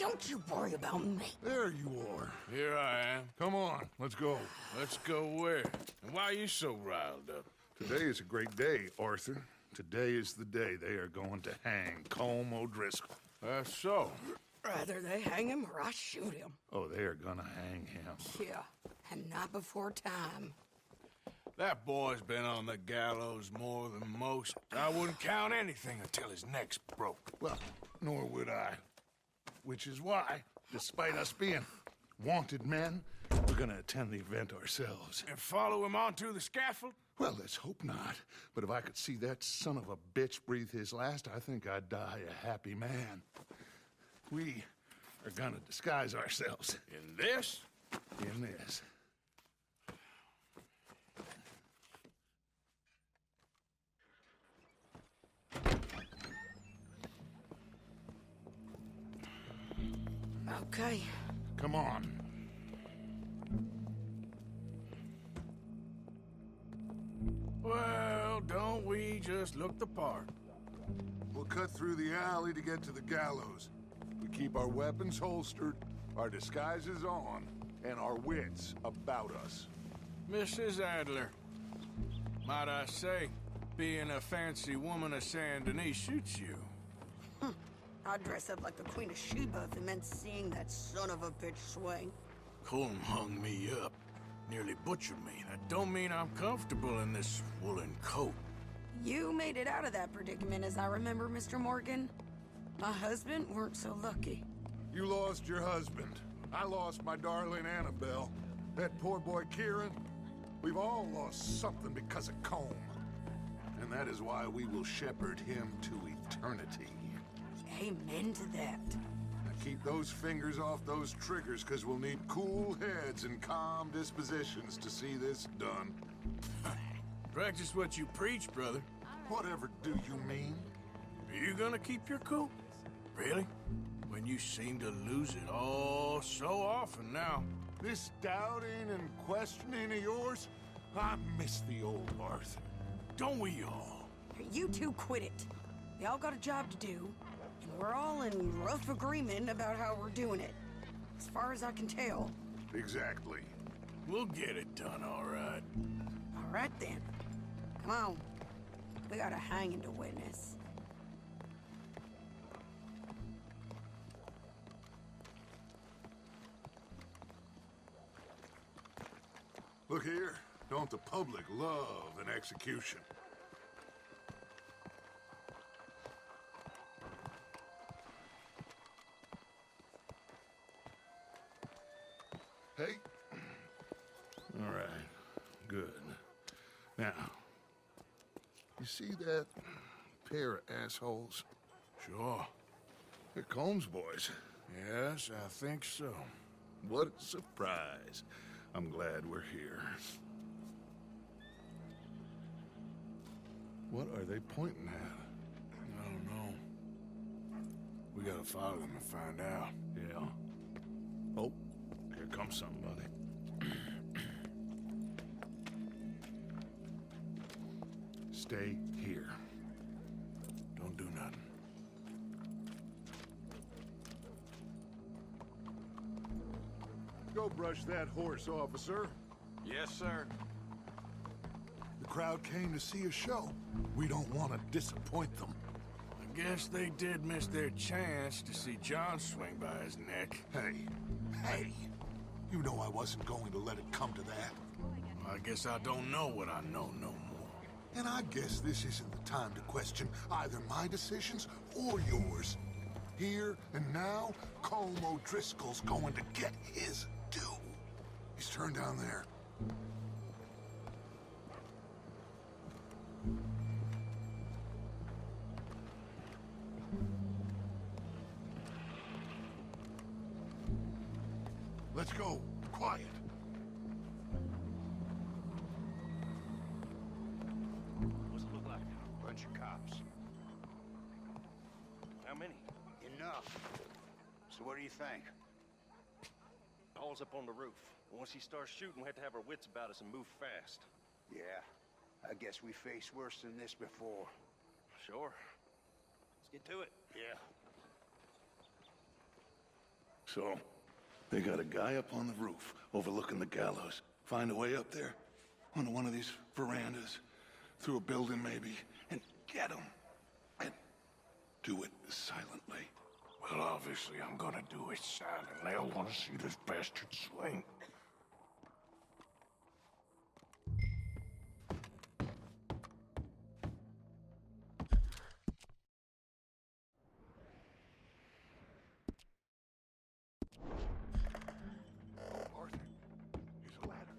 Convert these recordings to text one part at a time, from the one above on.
Don't you worry about me. There you are. Here I am. Come on, let's go. Let's go where? And why are you so riled up? Today is a great day, Arthur. Today is the day they are going to hang Colm O'Driscoll. That's so. Rather they hang him or I shoot him. Oh, they are gonna hang him. Yeah, and not before time. That boy's been on the gallows more than most. I wouldn't count anything until his neck's broke. Well, nor would I. Which is why, despite us being wanted men, we're gonna attend the event ourselves. And follow him onto the scaffold? Well, let's hope not. But if I could see that son of a bitch breathe his last, I think I'd die a happy man. We are gonna disguise ourselves In this? in this. Okay. Come on. Well, don't we just look the part? We'll cut through the alley to get to the gallows. We keep our weapons holstered, our disguises on, and our wits about us. Mrs. Adler, might I say, being a fancy woman of Saint Denis shoots you. I'd dress up like the Queen of Sheba if it meant seeing that son of a bitch swing. Colm hung me up, nearly butchered me. That don't mean I'm comfortable in this woolen coat. You made it out of that predicament, as I remember, Mr. Morgan. My husband weren't so lucky. You lost your husband. I lost my darling Annabelle. That poor boy Kieran. We've all lost something because of Colm. And that is why we will shepherd him to eternity. Amen to that. Now keep those fingers off those triggers, because we'll need cool heads and calm dispositions to see this done. Practice what you preach, brother. Whatever do you mean? Are you gonna keep your cool? Really? When you seem to lose it all so often now. This doubting and questioning of yours? I miss the old Arthur. Don't we all? You two quit it. We all got a job to do, and we're all in rough agreement about how we're doing it. As far as I can tell. Exactly. We'll get it done, all right. All right then. Come on. We got a hanging to witness. Look here. Don't the public love an execution? Hey. All right. Good. Now, you see that pair of assholes? Sure. They're Colm's boys. Yes, I think so. What a surprise. I'm glad we're here. What are they pointing at? I don't know. We gotta follow them and find out. Yeah. Oh, here comes somebody. Stay here. Don't do nothing. Go brush that horse, officer. Yes, sir. The crowd came to see a show. We don't want to disappoint them. I guess they did miss their chance to see John swing by his neck. Hey, you know I wasn't going to let it come to that. I guess I don't know what I know no more. And I guess this isn't the time to question either my decisions or yours. Here and now, Colm O'Driscoll's going to get his due. He's turned down there. Let's go. Quiet. What's it look like? Bunch of cops. How many? Enough. So what do you think? Paul's up on the roof. Once he starts shooting, we have to have our wits about us and move fast. Yeah, I guess we faced worse than this before. Sure. Let's get to it. Yeah. So, they got a guy up on the roof overlooking the gallows. Find a way up there, onto one of these verandas, through a building maybe, and get him. And do it silently. Well, obviously I'm gonna do it silently. I want to see this bastard swing. Arthur, here's a ladder.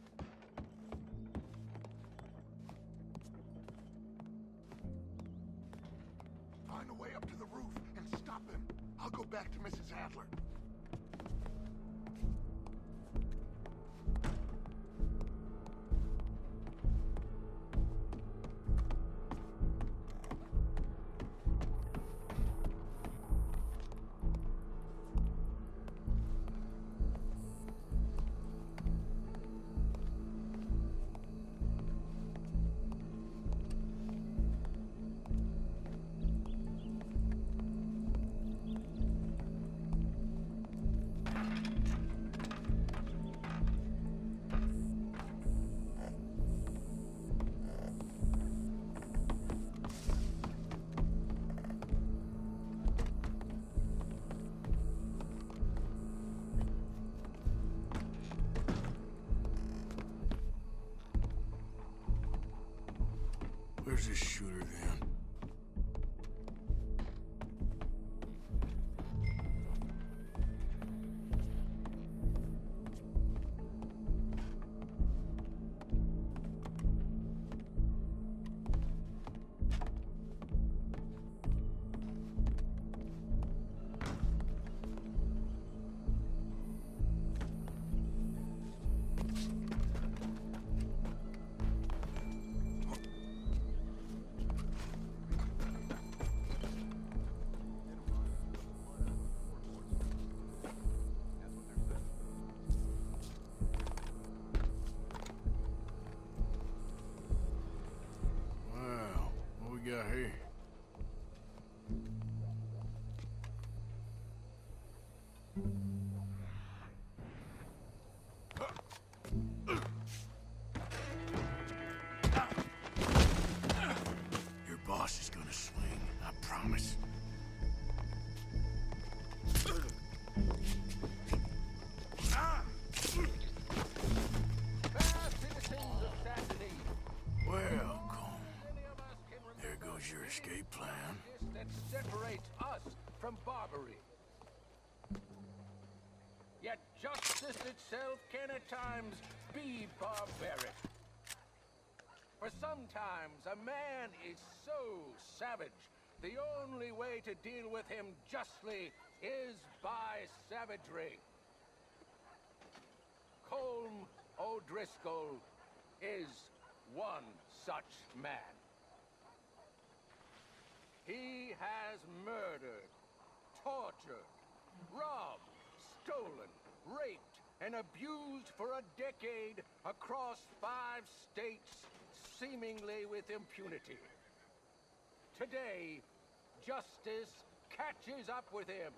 Find a way up to the roof and stop him. I'll go back to Mrs. Adler. Where's this shooter then? Wow, what we got here? Your boss is gonna swing, I promise. Well, Colm, there goes your escape plan. That separates us from Barbary. Yet justice itself can at times be barbaric. For sometimes a man is so savage, the only way to deal with him justly is by savagery. Colm O'Driscoll is one such man. He has murdered, tortured, robbed, stolen, raped, and abused for a decade across 5 states, seemingly with impunity. Today, justice catches up with him.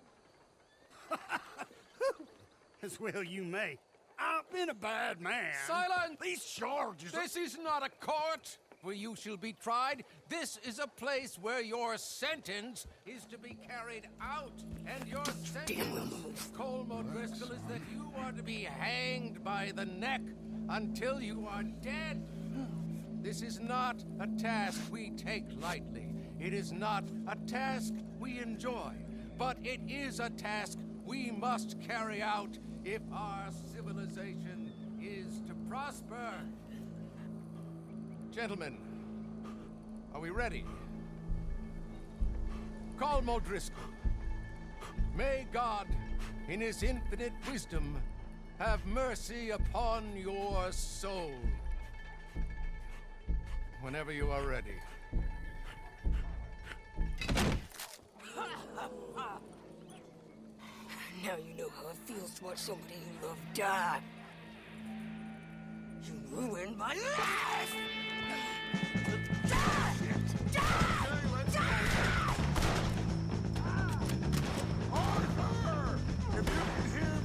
As well you may. I've been a bad man. Silence! These charges are... This is not a court where you shall be tried. This is a place where your sentence is to be carried out. And your sentence, Colm O'Driscoll, is that you are to be hanged by the neck until you are dead. This is not a task we take lightly. It is not a task we enjoy. But it is a task we must carry out if our civilization is to prosper. Gentlemen, are we ready? Colm O'Driscoll, may God, in his infinite wisdom, have mercy upon your soul. Whenever you are ready. Now you know how it feels to watch somebody you love die. You ruined my life! Die! Die! Die! Arthur! If you can hear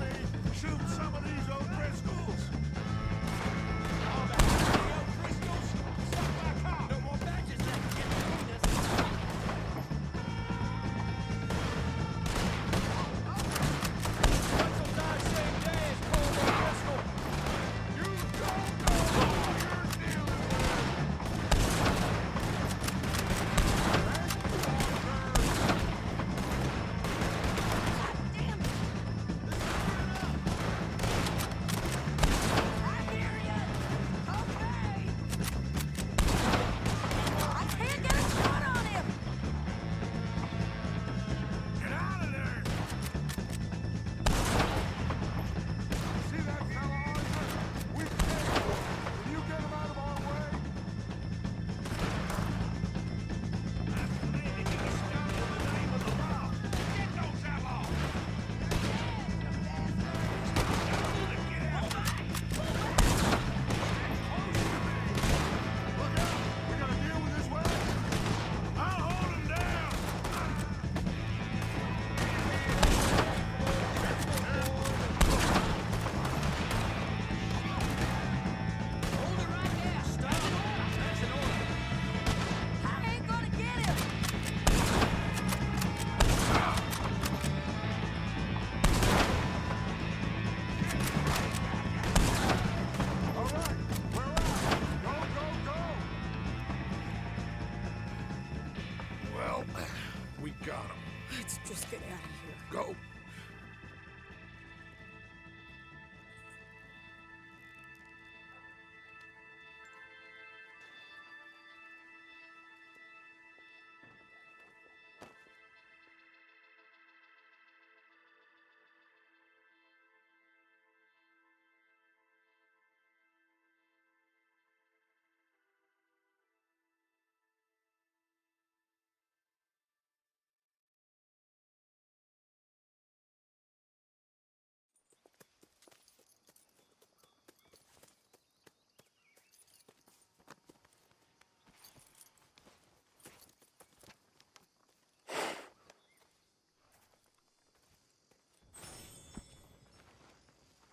go.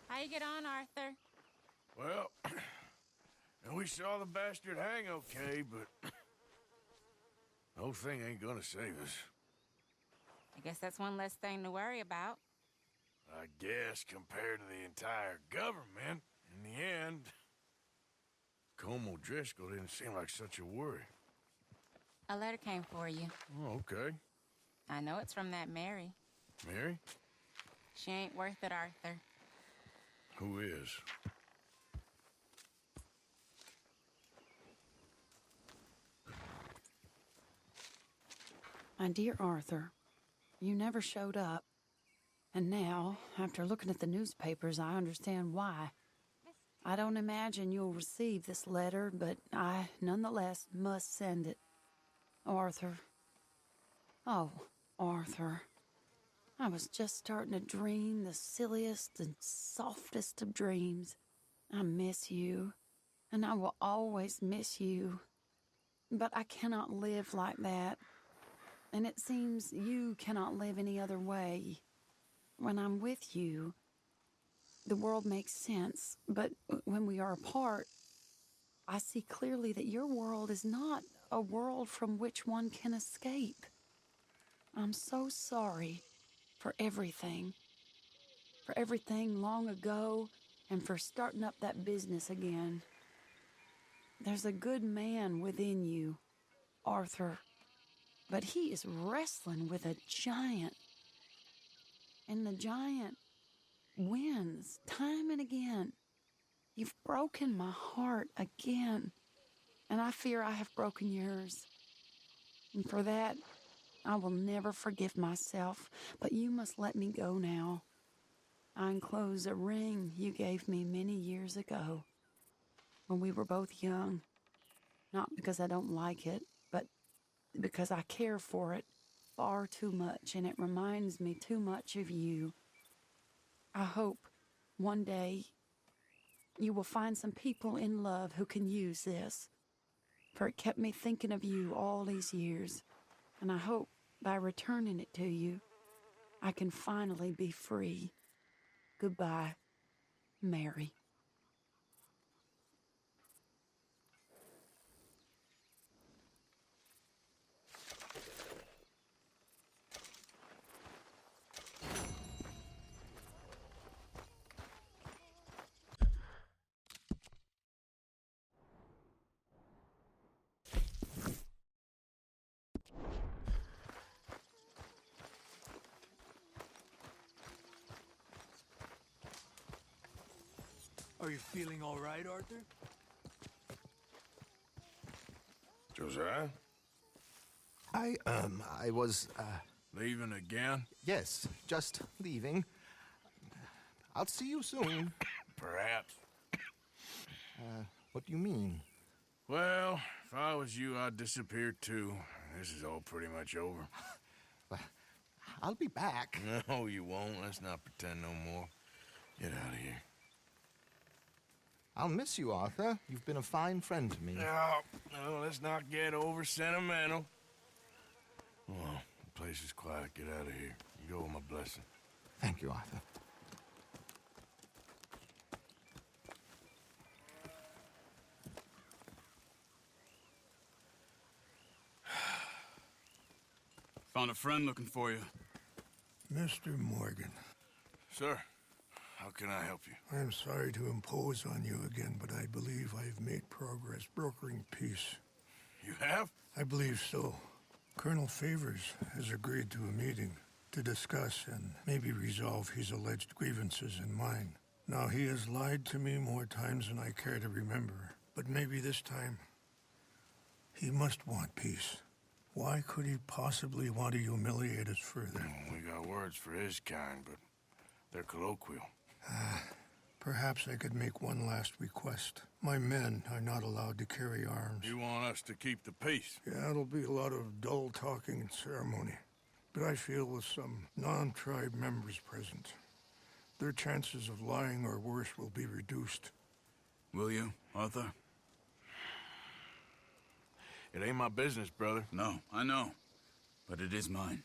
How you get on, Arthur? Well, we saw the bastard hang okay, but the whole thing ain't gonna save us. I guess that's one less thing to worry about. I guess compared to the entire government, in the end, Colm O'Driscoll didn't seem like such a worry. A letter came for you. Oh, okay. I know it's from that Mary. Mary? She ain't worth it, Arthur. Who is? My dear Arthur, you never showed up. And now, after looking at the newspapers, I understand why. I don't imagine you'll receive this letter, but I, nonetheless, must send it. Arthur. Oh, Arthur. I was just starting to dream the silliest and softest of dreams. I miss you, and I will always miss you. But I cannot live like that. And it seems you cannot live any other way. When I'm with you, the world makes sense. But when we are apart, I see clearly that your world is not a world from which one can escape. I'm so sorry for everything. For everything long ago, and for starting up that business again. There's a good man within you, Arthur. But he is wrestling with a giant. And the giant wins time and again. You've broken my heart again. And I fear I have broken yours. And for that, I will never forgive myself. But you must let me go now. I enclose a ring you gave me many years ago, when we were both young. Not because I don't like it, but because I care for it far too much, and it reminds me too much of you. I hope one day you will find some people in love who can use this, for it kept me thinking of you all these years, and I hope by returning it to you, I can finally be free. Goodbye, Mary. Are you feeling all right, Arthur? Josiah? I was, Leaving again? yes, just leaving. I'll see you soon. Perhaps. What do you mean? Well, if I was you, I'd disappear too. This is all pretty much over. I'll be back. No, you won't. Let's not pretend no more. Get out of here. I'll miss you, Arthur. You've been a fine friend to me. No, let's not get over sentimental. Well, the place is quiet. Get out of here. You go with my blessing. Thank you, Arthur. Found a friend looking for you. Mr. Morgan, Sir, how can I help you? I am sorry to impose on you again, but I believe I have made progress brokering peace. You have? I believe so. Colonel Favors has agreed to a meeting. to discuss and maybe resolve his alleged grievances and mine. Now, he has lied to me more times than I care to remember, but maybe this time he must want peace. Why could he possibly want to humiliate us further? We got words for his kind, but they're colloquial. Perhaps I could make one last request. My men are not allowed to carry arms. You want us to keep the peace? Yeah, it'll be a lot of dull talking and ceremony. But I feel with some non-tribe members present, their chances of lying or worse will be reduced. Will you, Arthur? It ain't my business, brother. No, I know. But it is mine.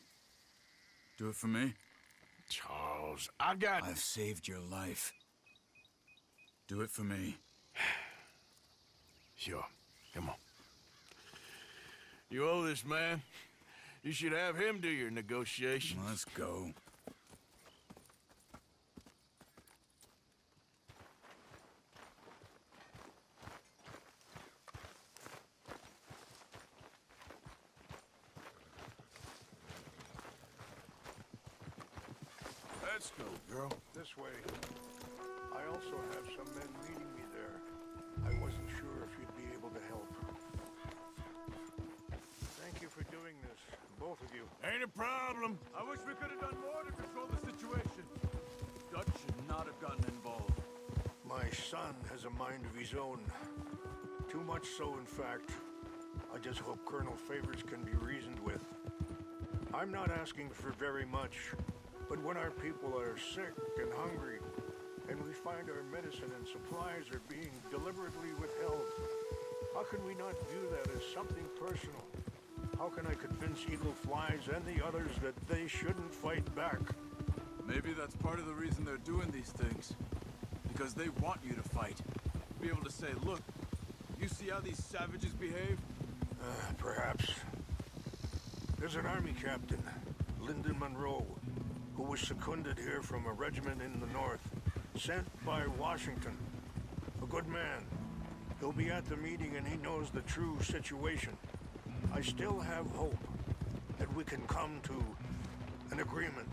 Do it for me? Charles, I've saved your life. Do it for me. Sure. Come on. You owe this man. You should have him do your negotiations. Let's go. Let's go, girl. This way. I also have some men meeting me there. I wasn't sure if you'd be able to help. Thank you for doing this, both of you. Ain't a problem. I wish we could have done more to control the situation. Dutch should not have gotten involved. My son has a mind of his own. Too much so, in fact. I just hope Colonel Favors can be reasoned with. I'm not asking for very much, but when our people are sick and hungry, and we find our medicine and supplies are being deliberately withheld, how can we not view that as something personal? How can I convince Eagle Flies and the others that they shouldn't fight back? Maybe that's part of the reason they're doing these things. Because they want you to fight. Be able to say, look, you see how these savages behave? Perhaps. There's an army captain, Lyndon Monroe, who was seconded here from a regiment in the north, sent by Washington. A good man. He'll be at the meeting and he knows the true situation. I still have hope that we can come to an agreement.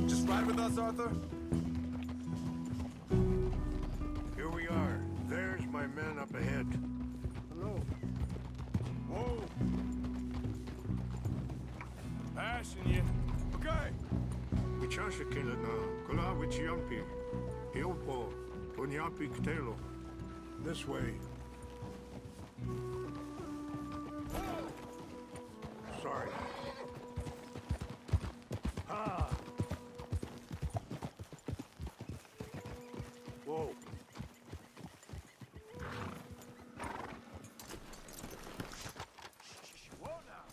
Just ride with us, Arthur? Here we are. There's my men up ahead. Hello. Whoa. Passing you. Okay. Wichashakina na kula wichiampi. Ilpo. Tonyapi ktelo. This way. Sorry. Ah. Whoa. Whoa now.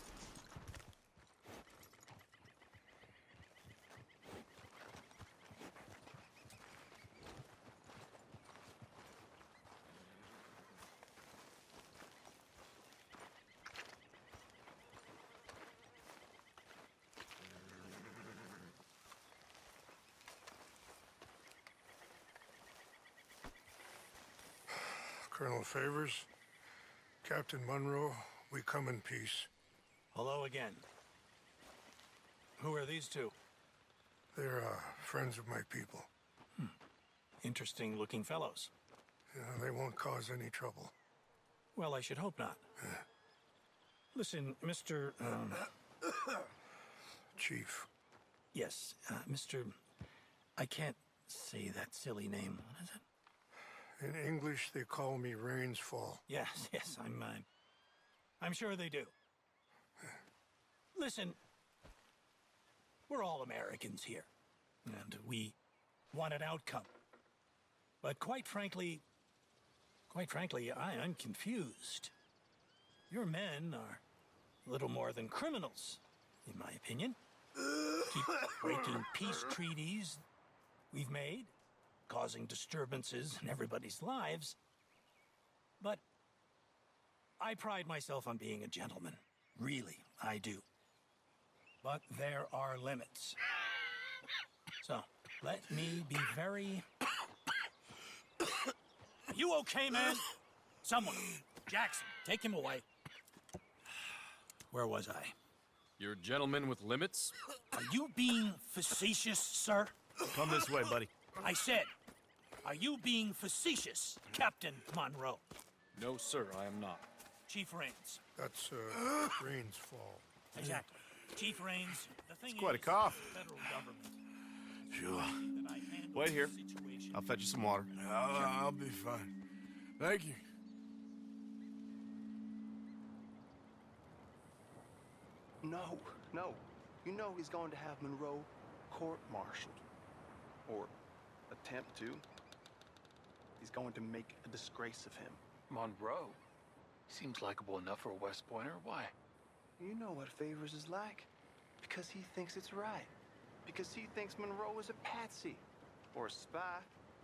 Colonel Favors, Captain Monroe, we come in peace. Hello again. Who are these two? They're friends of my people. Interesting looking fellows. Yeah, they won't cause any trouble. Well, I should hope not. Listen, Mr. Chief. Yes, Mr. I can't say that silly name. What is it? In English, they call me Rainsfall. Yes, I'm sure they do. Listen, we're all Americans here, and we want an outcome. But quite frankly, I'm confused. Your men are little more than criminals, in my opinion. Keep breaking peace treaties we've made, causing disturbances in everybody's lives. But I pride myself on being a gentleman. Really, I do. But there are limits. So, let me be very... Are you okay, man? Someone. Jackson, take him away. Where was I? You're a gentleman with limits? Are you being facetious, sir? Come this way, buddy. I said, are you being facetious, Captain Monroe? No, sir, I am not. Chief Rains. That's, Rainsfall. Exactly. Chief Rains, the thing It's quite a is, cough. the federal government. Sure. That I handle Wait here. the situation. I'll fetch you some water. I'll be fine. Thank you. No. You know he's going to have Monroe court-martialed. Or attempt to. He's going to make a disgrace of him. Monroe? Seems likable enough for a West Pointer. Why? You know what Favors is like. Because he thinks it's right. Because he thinks Monroe is a patsy. Or a spy.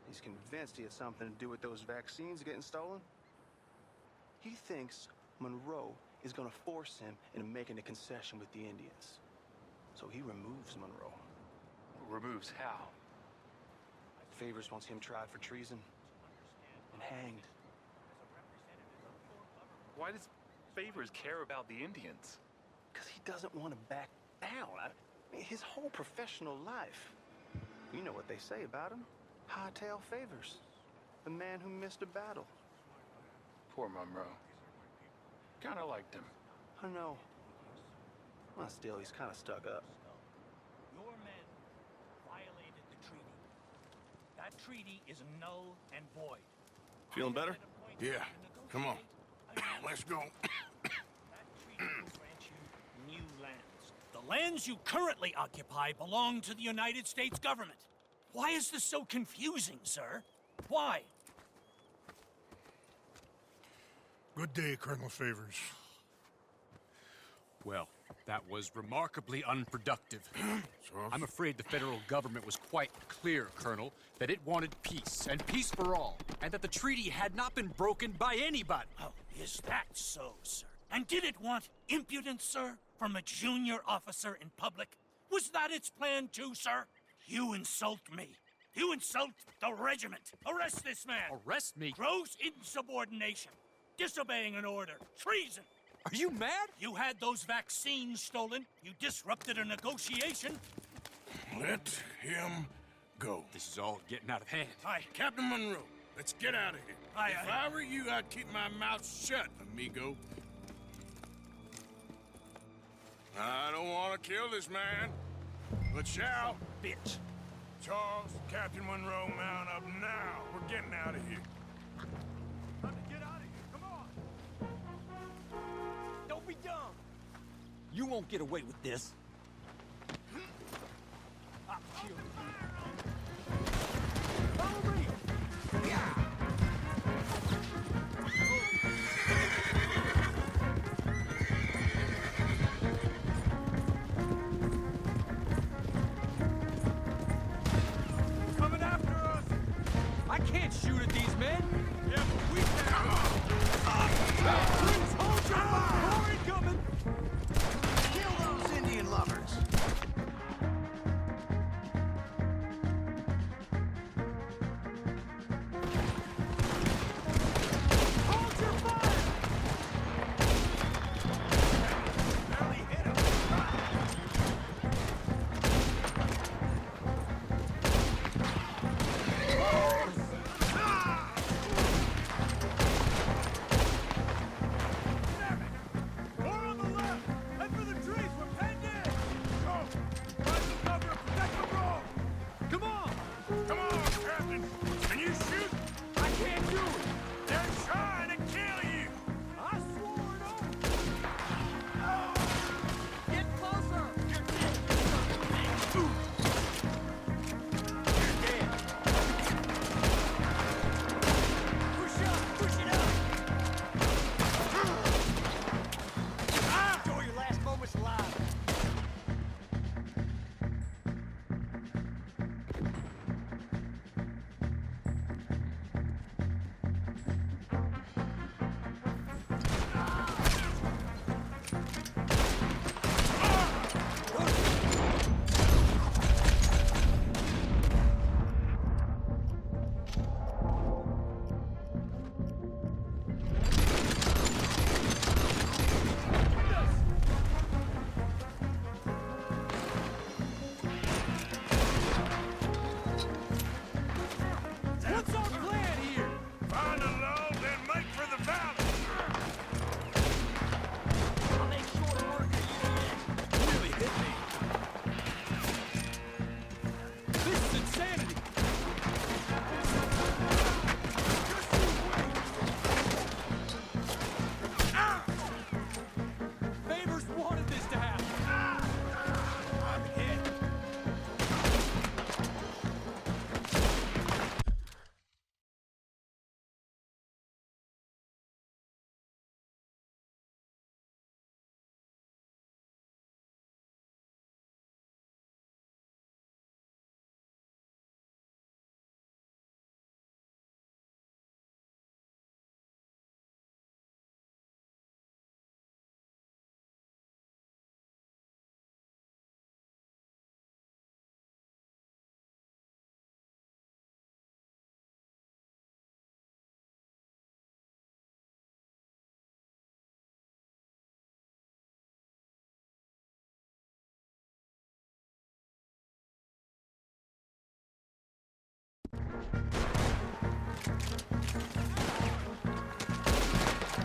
He's convinced he had something to do with those vaccines getting stolen. He thinks Monroe is gonna force him into making a concession with the Indians. So he removes Monroe. Removes how? Favors wants him tried for treason and hanged. Why does Favors care about the Indians? Because he doesn't want to back down. I mean, his whole professional life. You know what they say about him. Hightail Favors. The man who missed a battle. Poor Monroe. Kinda liked him. I know. Well, still, he's kind of stuck up. Your men violated the treaty. That treaty is null and void. Feeling better? Yeah. Come on. Let's go. That treaty will grant you new lands. The lands you currently occupy belong to the United States government. Why is this so confusing, sir? Why? Good day, Colonel Favors. Well, that was remarkably unproductive. I'm afraid the federal government was quite clear, Colonel, that it wanted peace, and peace for all, and that the treaty had not been broken by anybody. Oh, is that so, sir? And did it want impudence, sir, from a junior officer in public? Was that its plan too, sir? You insult me. You insult the regiment. Arrest this man. Arrest me? Gross insubordination. Disobeying an order. Treason. Are you mad? You had those vaccines stolen. You disrupted a negotiation. Let him go. This is all getting out of hand. Aye. Captain Monroe, let's get out of here. Aye, If aye. I were you, I'd keep my mouth shut, amigo. I don't want to kill this man, but shall. Bitch. Charles, Captain Monroe, mount up now. We're getting out of here. Get out of here. Come on. Don't be dumb. You won't get away with this. I'll kill you. Coming after us. I can't shoot at these men. Yeah, but we can. Please hold your fire. More incoming. Kill those Indian lovers! Hold your fire. Barely hit him.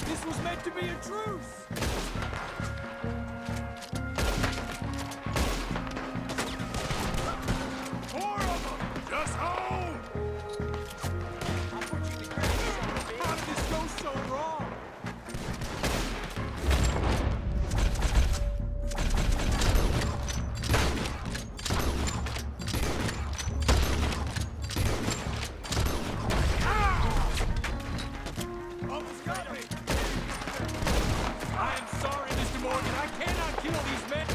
This was meant to be a truce! Four of them! Just home! How did this go so wrong? Almost got me! I am sorry, Mr. Morgan. I cannot kill these men.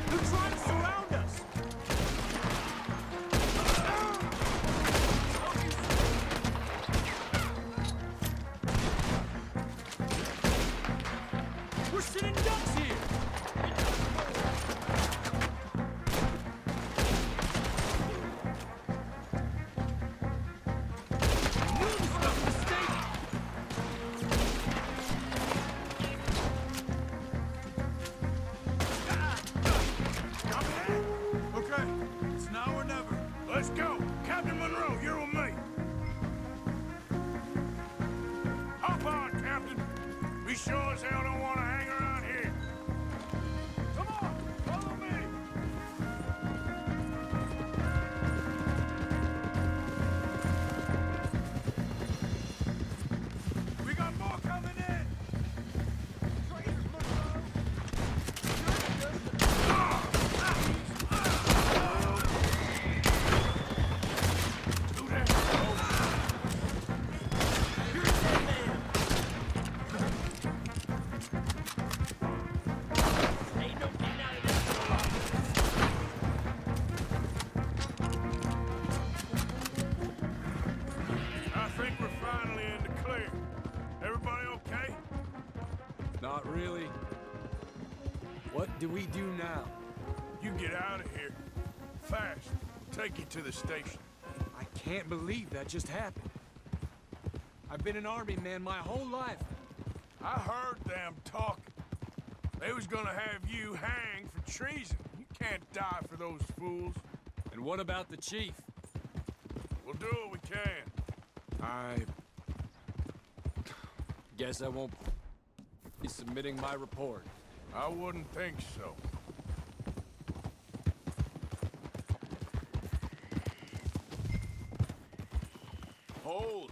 They're trying to surround us. We're sitting ducks here. Okay, it's now or never. Let's go! Captain Monroe, you're with me! Hop on, Captain! We sure as hell don't want to hang around here. Come on, follow me! We got more coming in! I think we're finally in the clear. Everybody okay? Not really. What do we do now? You get out of here. Fast. Take you to the station. I can't believe that just happened. I've been an army man my whole life. I heard them talking. They was gonna have you hanged for treason. You can't die for those fools. And what about the chief? We'll do what we can. I guess I won't be submitting my report. I wouldn't think so. Hold!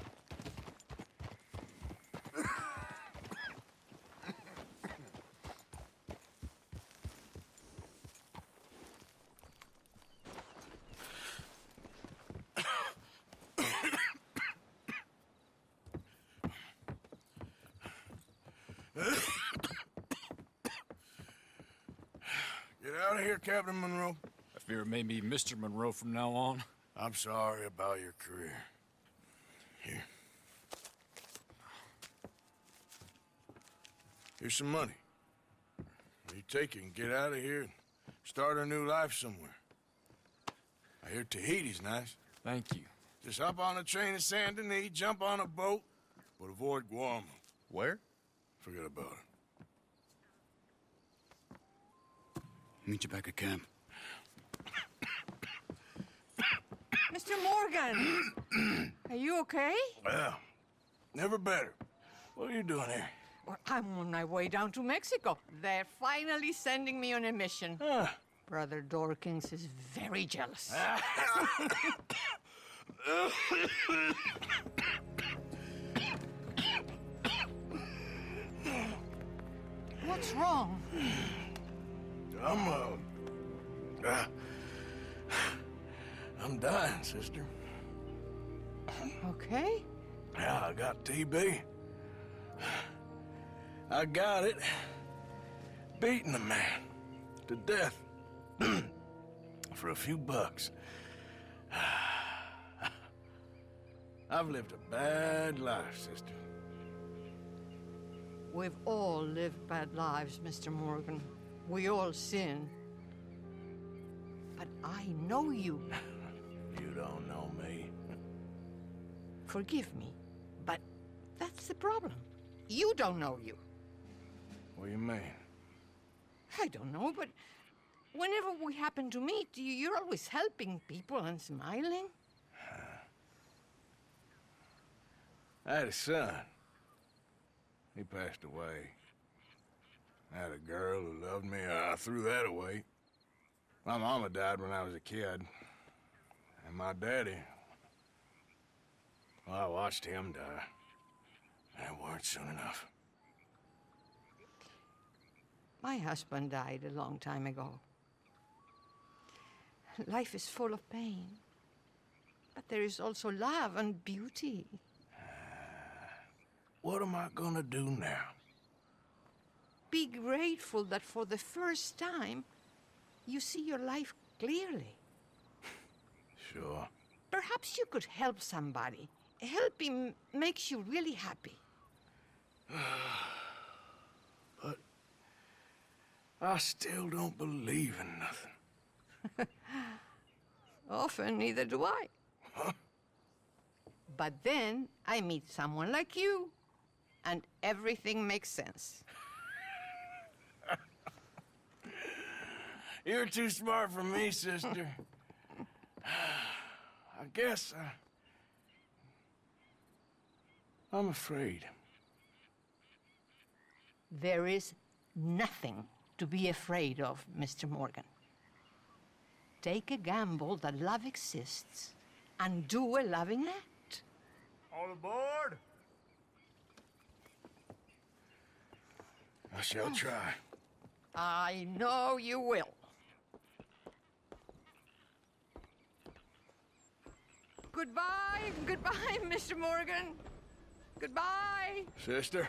Get out of here, Captain Monroe. I fear it may be Mr. Monroe from now on. I'm sorry about your career. Here. Here's some money. You take it and get out of here and start a new life somewhere. I hear Tahiti's nice. Thank you. Just hop on a train to Saint Denis, jump on a boat, but avoid Guam. Where? Forget about it. Meet you back at camp. Mr. Morgan! Are you okay? Well, never better. What are you doing here? Well, I'm on my way down to Mexico. They're finally sending me on a mission. Brother Dorkins is very jealous. What's wrong? I'm dying, sister. Okay? Yeah, I got TB. I got it. Beating a man to death for a few bucks. I've lived a bad life, sister. We've all lived bad lives, Mr. Morgan. We all sin. But I know you. You don't know me. Forgive me, but That's the problem. You don't know you. What do you mean? I don't know, but whenever we happen to meet, you're always helping people and smiling. I had a son. He passed away. I had a girl who loved me. I threw that away. My mama died when I was a kid. And my daddy... Well, I watched him die. And it weren't soon enough. My husband died a long time ago. Life is full of pain. But there is also love and beauty. What am I gonna do now? Be grateful that for the first time, you see your life clearly. Sure. Perhaps you could help somebody. Helping makes you really happy. But I still don't believe in nothing. Often, neither do I. Huh? But then I meet someone like you, and everything makes sense. You're too smart for me, sister. I guess I'm afraid. There is nothing to be afraid of, Mr. Morgan. Take a gamble that love exists and do a loving act. All aboard! I shall try. I know you will. Goodbye, goodbye, Mr. Morgan. Goodbye. Sister?